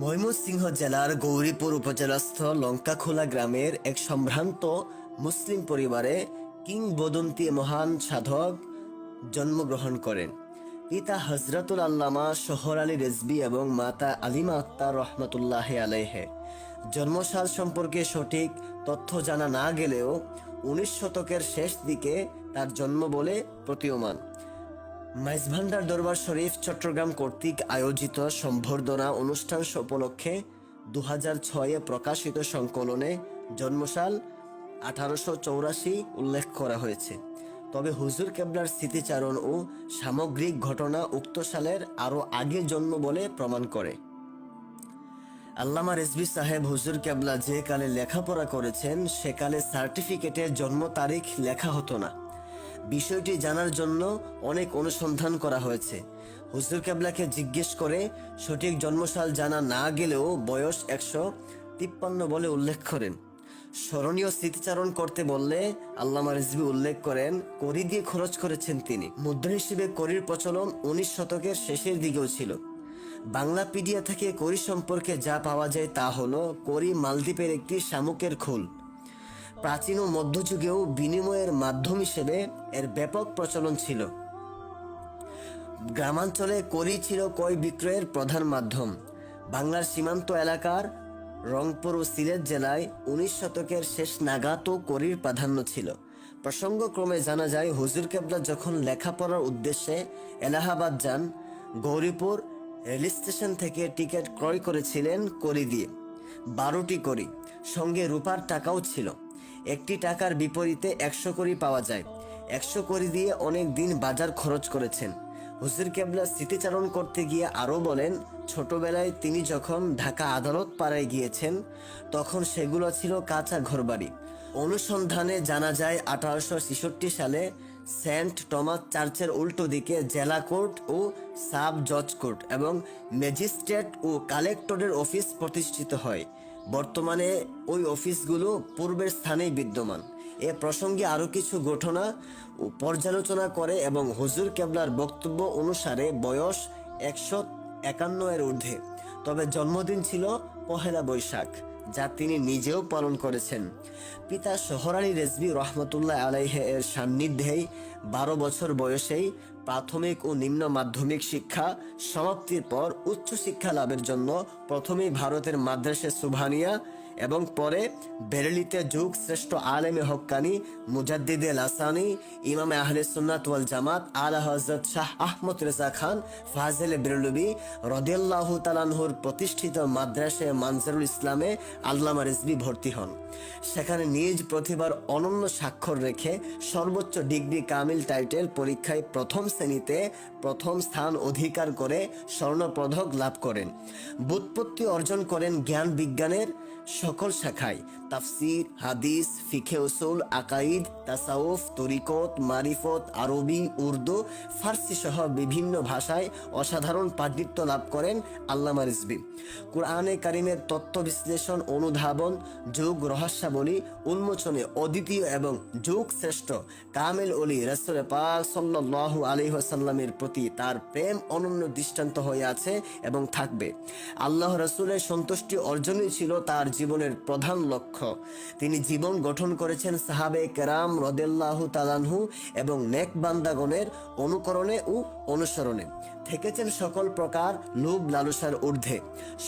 ময়মনসিংহ জেলার গৌরীপুর উপজেলাস্থ লঙ্কাখোলা গ্রামের এক সম্ভ্রান্ত মুসলিম পরিবারে কিংবদন্তি মহান সাধক জন্মগ্রহণ করেন। পিতা হজরতুল আল্লামা শহর আলী রেজবি এবং মাতা আলিমা আক্তার রহমতুল্লাহ আলাইহে। জন্মসাল সম্পর্কে সঠিক তথ্য জানা না গেলেও 19 শতকের শেষ দিকে তার জন্ম বলে প্রতীয়মান। মাইজভান্ডার দরবার শরীফ চট্টগ্রাম কর্তৃক আয়োজিত সম্বর্ধনা অনুষ্ঠান উপলক্ষে 2006-এ প্রকাশিত সংকলনে জন্মসাল 1884 উল্লেখ করা হয়েছে। তবে হুজুর কেবলার স্মৃতিচারণ ও সামগ্রিক ঘটনা উক্ত সালের আরও আগে জন্ম বলে প্রমাণ করে। আল্লামা রেজভী সাহেব হুজুর কেবলা যে কালে লেখাপড়া করেছেন সেকালে সার্টিফিকেটে জন্ম তারিখ লেখা হতো না। বিষয়টি জানার জন্য অনেক অনুসন্ধান করা হয়েছে। হুজুর কেবলাকে জিজ্ঞেস করে সঠিক জন্মসাল জানা না গেলেও বয়স 153 বলে উল্লেখ করেন। স্মরণীয় স্মৃতিচারণ করতে বললে আল্লামা রেজভী উল্লেখ করেন কড়ি দিয়ে খরচ করেছেন তিনি। মুদ্রা হিসেবে কড়ির প্রচলন 19 শতকের শেষের দিকেও ছিল। বাংলাপিডিয়া থেকে কড়ি সম্পর্কে যা পাওয়া যায় তা হলো কড়ি মালদ্বীপের একটি শামুকের খোল। প্রাচীন ও মধ্যযুগেও বিনিময়ের মাধ্যম হিসেবে এর ব্যাপক প্রচলন ছিল। গ্রামাঞ্চলে কড়ি ছিল ক্রয় বিক্রয়ের প্রধান মাধ্যম। বাংলার সীমান্ত এলাকার রংপুর ও সিলেট জেলায় 19 শতকের শেষ নাগাদও কড়ির প্রাধান্য ছিল। প্রসঙ্গক্রমে জানা যায় হুজুর কেবলা যখন লেখাপড়ার উদ্দেশ্যে এলাহাবাদ যান, গৌরীপুর রেল স্টেশন থেকে টিকিট ক্রয় করেছিলেন কড়ি দিয়ে। 12টি কড়ি, সঙ্গে রূপার টাকাও ছিল। একটি টাকার বিপরীতে 100 কড়ি পাওয়া যায়। 100 কড়ি দিয়ে অনেক দিন বাজার খরচ করেছেন। হুজুর কেবলা স্মৃতিচারণ করতে গিয়ে আরও বলেন, ছোটবেলায় তিনি যখন ঢাকা আদালত পাড়ায় গিয়েছেন তখন সেগুলো ছিল কাঁচা ঘরবাড়ি। অনুসন্ধানে জানা যায় 1866 সালে সেন্ট টমাস চার্চের উল্টো দিকে জেলা কোর্ট ও সাব জজ কোর্ট এবং ম্যাজিস্ট্রেট ও কালেক্টরের অফিস প্রতিষ্ঠিত হয়। বর্তমানে ওই অফিসগুলো পূর্বের স্থানেই বিদ্যমান। এ প্রসঙ্গে আরও কিছু ঘটনা ও পর্যালোচনা করে এবং হুজুর কেবলার বক্তব্য অনুসারে বয়স 151 এর ঊর্ধ্বে। তবে জন্মদিন ছিল 1 বৈশাখ, যা তিনি নিজেও পালন করেছেন। পিতা শহর আলী রেজভী রহমতুল্লাহ আলাইহে এর সান্নিধ্যেই 12 বছর বয়সেই প্রাথমিক ও নিম্ন মাধ্যমিক শিক্ষা সমাপ্তির পর উচ্চশিক্ষা লাভের জন্য প্রথমেই ভারতের মাদ্রাসা সুবহানিয়া এবং পরে বেরেলিতে যুগ শ্রেষ্ঠ আলেমে হক্কানি মুজাদ্দিদে লাসানি ইমামে আহলে সুন্নাত ওয়াল জামাত আলা হযরত শাহ আহমদ রেজা খান ফাজেলে বেরলভী রাদিয়াল্লাহু তাআলা আনহুর প্রতিষ্ঠিত মাদ্রাসা মানজারুল ইসলামে আল্লামা রেজভী ভর্তি হন। সেখানে নিজ প্রতিভার অনন্য স্বাক্ষর রেখে সর্বোচ্চ ডিগ্রি কামিল টাইটেল পরীক্ষায় প্রথম শ্রেণীতে প্রথম স্থান অধিকার করে স্বর্ণপদক লাভ করেন। ব্যুৎপত্তি অর্জন করেন জ্ঞান বিজ্ঞানের সকল শাখায়, তাফসির, হাদিস, ফিকে উসুল, আকাইদ, তাসাউফ, তরিকত, মারিফত, আরবি, উর্দু, ফার্সি সহ বিভিন্ন ভাষায় অসাধারণ পাণ্ডিত্য লাভ করেন আল্লামা রেজভী। কুরআনে কারিমের তত্ত্ব বিশ্লেষণ, অনুধাবন, যুগ রহস্যাবলী উন্মোচনে অদ্বিতীয় এবং যুগ শ্রেষ্ঠ কামেল ওলি রাসূল পাক সাল্লাল্লাহু আলাইহি ওয়াসাল্লামের প্রতি তার প্রেম অনন্য দৃষ্টান্ত হয়ে আছে এবং থাকবে। আল্লাহ রাসূলের সন্তুষ্টি অর্জনই ছিল তার জীবনের প্রধান লক্ষ্য। তিনি জীবন গঠন করেছেন সাহাবে কেরাম রাদিয়াল্লাহু তাআলা আনহু এবং নেক বান্দাগণের অনুকরণে ও অনুসরণে। থেকেছেন সকল প্রকার লোভ লালসার ঊর্ধ্বে।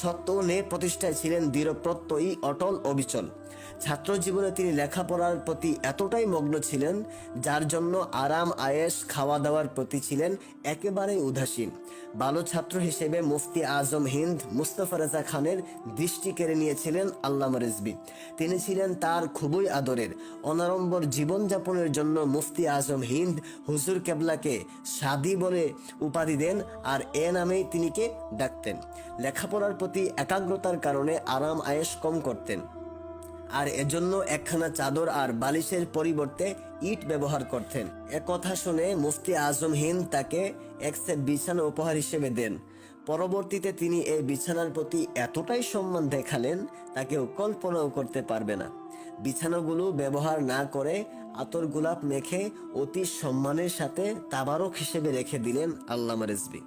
সত্য ও ন্যায় প্রতিষ্ঠায় ছিলেন দৃঢ়প্রত্যয়ী, অটল, অবিচল। ছাত্র জীবনে তিনি লেখাপড়ার প্রতি এতটাই মগ্ন ছিলেন যার জন্য আরাম আয়েশ খাওয়া দাওয়ার প্রতি ছিলেন একেবারেই উদাসীন। ভালো ছাত্র হিসেবে মুফতি আজম হিন্দ মুস্তাফা রেজা খানের দৃষ্টি কেড়ে নিয়েছিলেন আল্লামা রেজভী। তিনি ছিলেন তার খুবই আদরের। অনাড়ম্বর জীবনযাপনের জন্য মুফতি আজম হিন্দ হুজুর কেবলাকে সাদি বলে উপাধি দেন আর এ নামেই তিনিকে ডাকতেন। লেখাপড়ার প্রতি একাগ্রতার কারণে আরাম আয়েশ কম করতেন আর এজন্য একখানা চাদর আর বালিশের পরিবর্তে ইট ব্যবহার করতেন। কথা শুনে মুফতি আজম হিন্দ তাকে এক সেট বিছানা উপহার হিসেবে দেন। পরবর্তীতে তিনি এই বিছানার প্রতি এতটাই সম্মান দেখালেন তা কেউ কল্পনাও করতে পারবে না। বিছানাগুলো ব্যবহার না করে আতর গোলাপ মেখে অতি সম্মানের সাথে তাবারক হিসেবে রেখে দিলেন আল্লামা রেজভী।